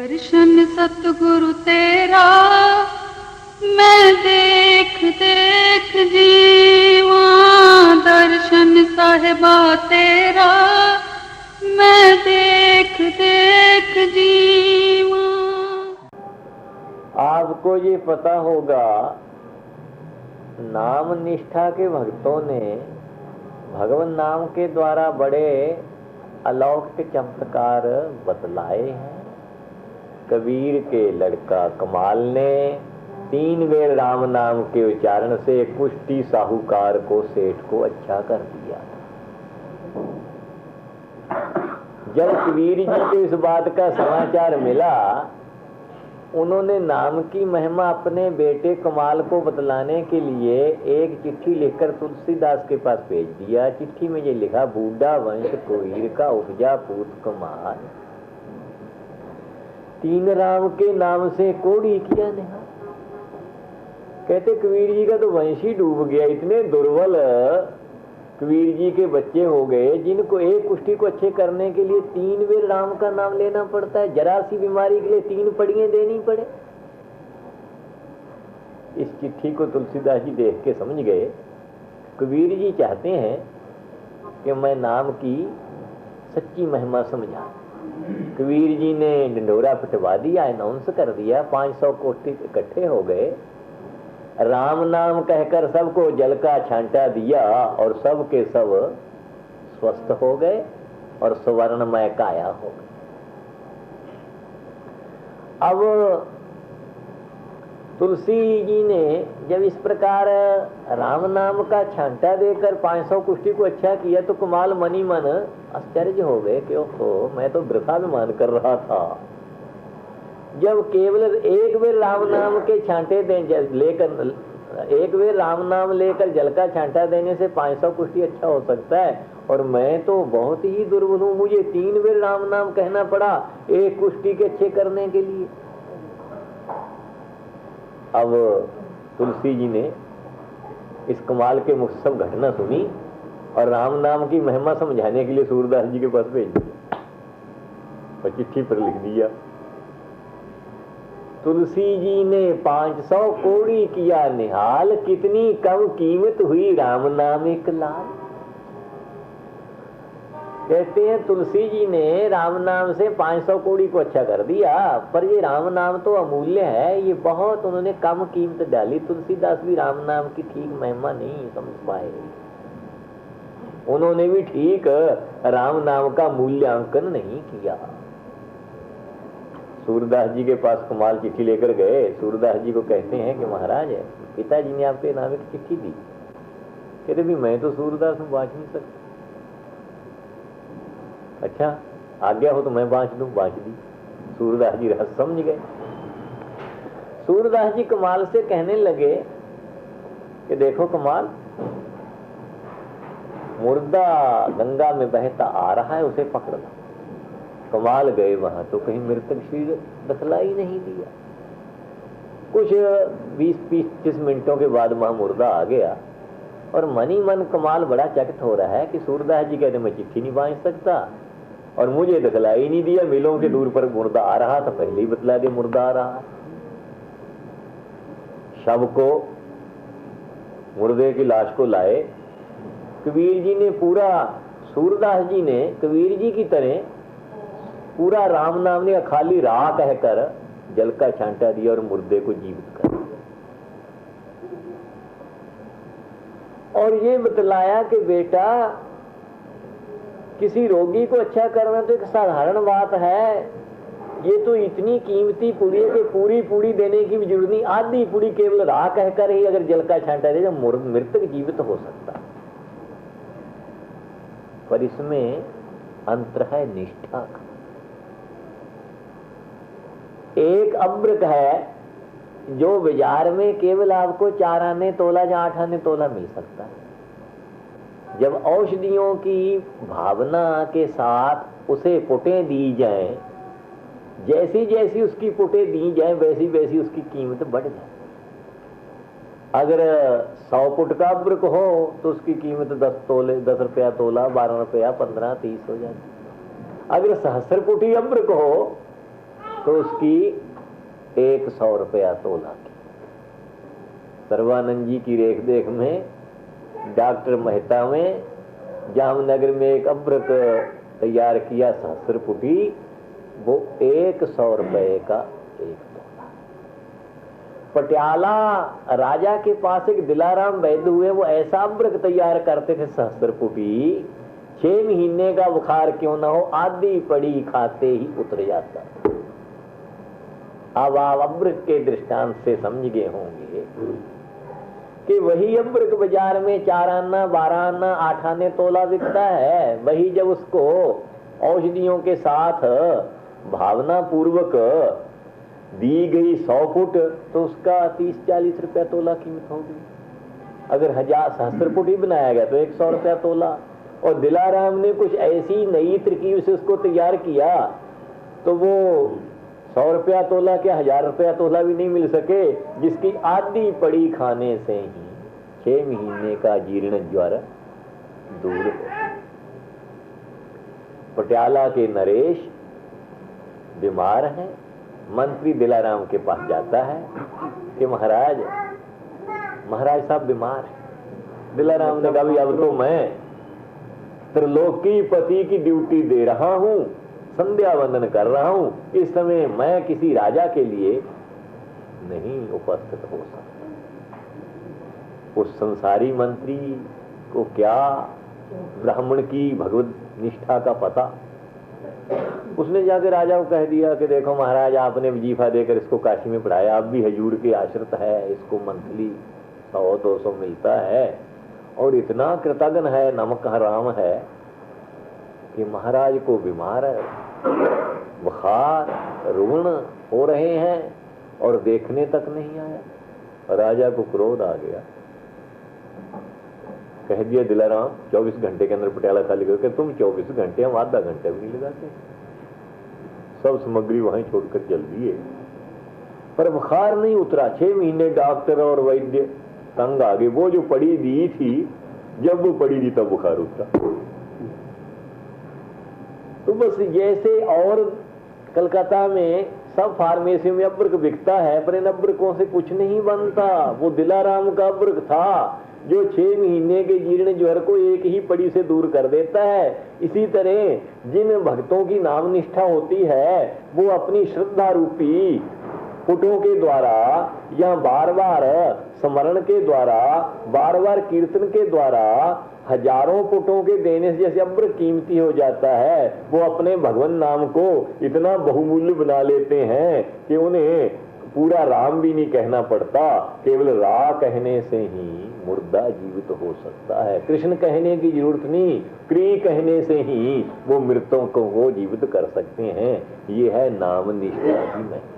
दर्शन सतगुरु तेरा मैं देख देख जीवा, दर्शन साहिबा तेरा मैं देख देख जीवा। आपको ये पता होगा, नाम निष्ठा के भक्तों ने भगवान नाम के द्वारा बड़े अलौकिक चमत्कार बतलाए हैं। कबीर के लड़का कमाल ने 3 बेर राम नाम के उच्चारण से कुष्टी साहूकार को, सेठ को अच्छा कर दिया। जब कबीर जी को इस बात का समाचार मिला, उन्होंने नाम की महिमा अपने बेटे कमाल को बतलाने के लिए एक चिट्ठी लिखकर तुलसीदास के पास भेज दिया। चिट्ठी में ये लिखा, बूढ़ा वंश कोईर का उपजा पूत कमाल, 3 राम के नाम से कोड़ी किया निहाल। कहते कबीर जी का तो वंश ही डूब गया। इतने दुर्बल कबीर जी के बच्चे हो गए जिनको एक कुष्ठी को अच्छे करने के लिए 3 बेर राम का नाम लेना पड़ता है। जरा सी बीमारी के लिए 3 पड़ियां देनी पड़े। इस चिट्ठी को तुलसीदास जी देख के समझ गए, कबीर जी चाहते हैं कि मैं नाम की सच्ची महिमा समझा। कबीर जी ने ढिंढोरा पिटवा दिया, अनाउंस कर दिया, 500 कोष्ठी इकट्ठे हो गए। राम नाम कहकर सबको जल का छांटा दिया और सब के सब स्वस्थ हो गए और स्वर्णमय काया हो गए। अब तुलसी जी ने जब इस प्रकार राम नाम का छांटा देकर 500 कुष्ठी को अच्छा किया तो कमाल मनी मन आश्चर्य हो गए कि ओहो, मैं तो वृथाभिमान कर रहा था। जब केवल एक बेर राम नाम के छांटे लेकर, एक बेर राम नाम लेकर जल का छांटा देने से 500 कुष्ठी अच्छा हो सकता है, और मैं तो बहुत ही दुर्बल हूँ, मुझे 3 बेर राम नाम कहना पड़ा एक कुष्ठी के अच्छे करने के लिए। अब तुलसी जी ने इस कमाल के मुख सब घटना सुनी और राम नाम की महिमा समझाने के लिए सूरदास जी के पास भेज दिया और चिट्ठी पर लिख दिया, तुलसी जी ने 500 कोड़ी किया निहाल, कितनी कम कीमत हुई राम नाम एक लाल। कहते हैं तुलसी जी ने राम नाम से 500 कोड़ी को अच्छा कर दिया, पर ये राम नाम तो अमूल्य है, ये बहुत उन्होंने कम कीमत डाली। तुलसीदास भी राम नाम की ठीक महिमा नहीं समझ पाए। उन्होंने भी ठीक राम नाम का मूल्यांकन नहीं किया। सूरदास जी के पास कमाल चिट्ठी लेकर गए। सूरदास जी को कहते हैं कि महाराज, पिताजी ने आपके नाम एक चिट्ठी दी। कहते भी मैं तो सूरदास हूं, बांच नहीं सकता। अच्छा, आज्ञा हो तो मैं बांच दूं। बांच दी। सूरदास जी रहस्य समझ गए। सूरदास जी कमाल से कहने लगे कि देखो कमाल, मुर्दा गंगा में बहता आ रहा है, उसे पकड़ लो। कमाल गए वहां तो कहीं मृतक शरीर दिखलाई नहीं दिया। कुछ 20-25 मिनटों के बाद वहां मुर्दा आ गया और मनी मन कमाल बड़ा चकित हो रहा है कि सूरदास जी कहते मैं चिट्ठी नहीं बांध सकता और मुझे दिखलाई नहीं दिया। मिलों के दूर पर मुर्दा आ रहा था, पहले ही बतला दे मुर्दा आ रहा है। शव को, मुर्दे की लाश को लाए। कबीर जी ने पूरा, सूरदास जी ने कबीर जी की तरह पूरा राम नाम ने खाली राह कहकर जल का छांटा दिया और मुर्दे को जीवित कर दिया। और ये बतलाया कि बेटा, किसी रोगी को अच्छा करना तो एक साधारण बात है, ये तो इतनी कीमती पुड़ी है कि पूरी पुड़ी देने की भी जरूरत नहीं, आधी पुड़ी केवल राह कहकर ही अगर जल का छांटा दे, जब मृतक जीवित हो सकता। पर इसमें अंतर है निष्ठा का। एक अमृत है जो बाजार में केवल आपको 4 आने तोला या 8 आने तोला मिल सकता है। जब औषधियों की भावना के साथ उसे पुटें दी जाएं, जैसी जैसी उसकी पुटें दी जाएं वैसी वैसी उसकी कीमत बढ़ जाए। अगर 100 फुट का अब्रक हो तो उसकी कीमत 10 रुपया तोला, 12 रुपया, 15, 30 हो जाती। अगर 1000 फुट ही अब्रक हो तो उसकी 100 रुपया तोला की। सर्वानंद जी की रेख देख में डॉक्टर मेहता में जामनगर में एक अब्रक तैयार किया सहस्त्रपुटी, वो 100 रुपए का एक तोला। पटियाला राजा के पास एक दिलाराम वैद्य हुए, वो ऐसा अब्रक तैयार करते थे सहस्त्रपुटी, 6 महीने का बुखार क्यों ना हो आधी पड़ी खाते ही उतर जाता। अब आप अब्रक के दृष्टांत से समझ गए होंगे कि वही अब्रक बाजार में 4 आना 12 आना 8 आने तोला बिकता है, वही जब उसको औषधियों के साथ भावना पूर्वक दी गई 100 फुट तो उसका 30-40 रुपया तोला कीमत होगी। अगर 1000 सहस्त्र फुट ही बनाया गया तो 100 रुपया तोला। और दिलाराम ने कुछ ऐसी नई तरकीब से उसको तैयार किया तो वो 100 रुपया तोला क्या 1000 रुपया तोला भी नहीं मिल सके, जिसकी आधी पड़ी खाने से ही 6 महीने का जीर्ण ज्वर दूर हो। पटियाला के नरेश बीमार हैं, मंत्री दिलाराम के पास जाता है कि महाराज साहब बीमार है। दिलाराम ने कहा भी अब तो मैं त्रिलोकी पति की ड्यूटी दे रहा हूं, संध्या वंदन कर रहा हूं, इस समय मैं किसी राजा के लिए नहीं उपस्थित हो सकता। उस संसारी मंत्री को क्या ब्राह्मण की भगवत निष्ठा का पता। उसने जाके राजा को कह दिया कि देखो महाराज आपने वजीफा देकर इसको काशी में पढ़ाया, आप भी हजूर के आश्रित है, इसको मंथली 100-200 मिलता है और इतना कृतज्ञ है, नमक हराम है कि महाराज को बीमार है, बुखार रुग्ण हो रहे हैं और देखने तक नहीं आया। राजा को क्रोध आ गया, कह दिया दिलाराम 24 घंटे के अंदर पटियाला खाली करके, तुम 24 घंटे हम आधा घंटा भी नहीं लगाते, सब सामग्री वहीं छोड़कर चल दिए। पर बुखार नहीं उतरा, 6 महीने डॉक्टर और वैद्य तंग आ गए। वो जो पड़ी दी थी, जब वो पड़ी दी तब बुखार उतरा। तो बस जैसे और कलकत्ता में सब फार्मेसी में अब्रक बिकता है, पर इन अब्रकों से कुछ नहीं बनता। वो दिलाराम का अब्रक था जो 6 महीने के जीर्ण ज्वर को एक ही पड़ी से दूर कर देता है। इसी तरह जिन भक्तों की नाम निष्ठा होती है वो अपनी श्रद्धा रूपी पुटों के द्वारा या बार बार स्मरण के द्वारा, बार बार कीर्तन के द्वारा हजारों पुटों के देने से जैसे अब्र कीमती हो जाता है, वो अपने भगवान नाम को इतना बहुमूल्य बना लेते हैं कि उन्हें पूरा राम भी नहीं कहना पड़ता, केवल रा कहने से ही मुर्दा जीवित हो सकता है। कृष्ण कहने की जरूरत नहीं, क्री कहने से ही वो मृतों को वो जीवित कर सकते हैं। ये है नाम निष्ठा की महिमा।